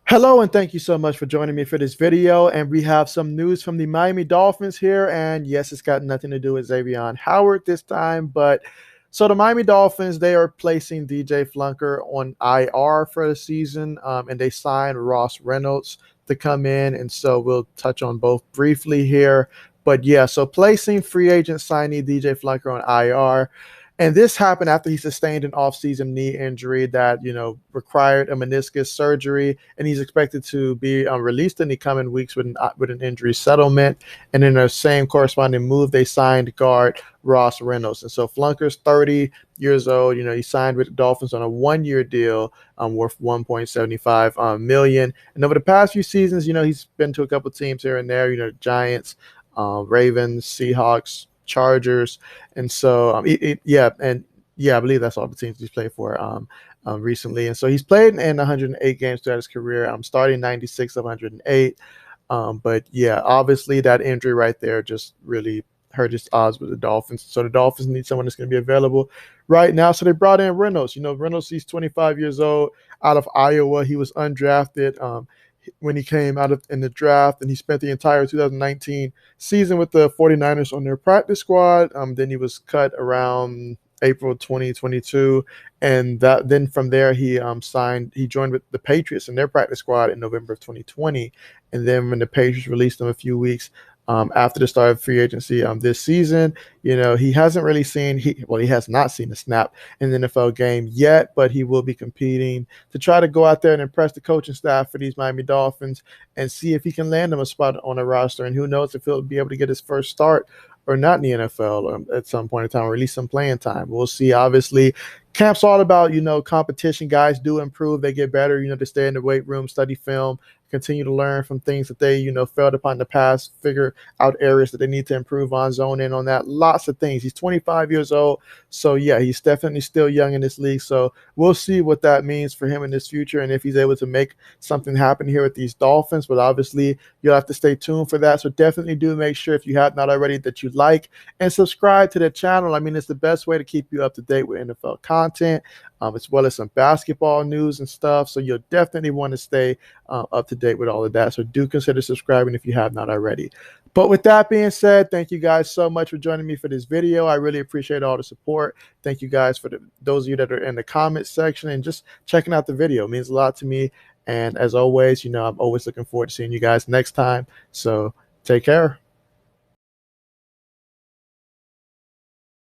Hello, and thank you so much for joining me for this video. And we have some news from the Miami Dolphins here. And yes, it's got nothing to do with Xavier Howard this time. But so the Miami Dolphins, they are placing DJ Fluker on IR for the season. And they signed Ross Reynolds to come in. And so we'll touch on both briefly here. But yeah, so placing free agent signee DJ Fluker on IR. And this happened after he sustained an offseason knee injury that, required a meniscus surgery, and he's expected to be released in the coming weeks with an injury settlement. And in the same corresponding move, they signed guard Ross Reynolds. And so Flunker's 30 years old. He signed with the Dolphins on a one-year deal worth $1.75 million. And over the past few seasons, he's been to a couple teams here and there, Giants, Ravens, Seahawks, Chargers, and so I believe that's all the teams he's played for recently. And so he's played in 108 games throughout his career. Starting 96 of 108. But yeah, obviously that injury right there just really hurt his odds with the Dolphins. So the Dolphins need someone that's going to be available right now. So they brought in Reynolds. Reynolds, he's 25 years old, out of Iowa. He was undrafted when he came out in the draft, and he spent the entire 2019 season with the 49ers on their practice squad. Then he was cut around April 2022, and then from there he joined with the Patriots in their practice squad in November of 2020. And then when the Patriots released him a few weeks after the start of free agency this season, he has not seen a snap in the NFL game yet, but he will be competing to try to go out there and impress the coaching staff for these Miami Dolphins and see if he can land him a spot on a roster. And who knows if he'll be able to get his first start or not in the NFL at some point in time, or at least some playing time. We'll see. Obviously, camp's all about, competition. Guys do improve. They get better, to stay in the weight room, study film, continue to learn from things that they, failed upon in the past, figure out areas that they need to improve on, zone in on that, lots of things. He's 25 years old. So yeah, he's definitely still young in this league. So we'll see what that means for him in this future and if he's able to make something happen here with these Dolphins. But obviously you'll have to stay tuned for that. So definitely do make sure, if you have not already, that you like and subscribe to the channel. I mean, it's the best way to keep you up to date with NFL content, as well as some basketball news and stuff. So you'll definitely want to stay up to date with all of that. So do consider subscribing if you have not already. But with that being said, thank you guys so much for joining me for this video. I really appreciate all the support. Thank you guys for those of you that are in the comment section and just checking out the video. It means a lot to me. And as always, I'm always looking forward to seeing you guys next time. So take care.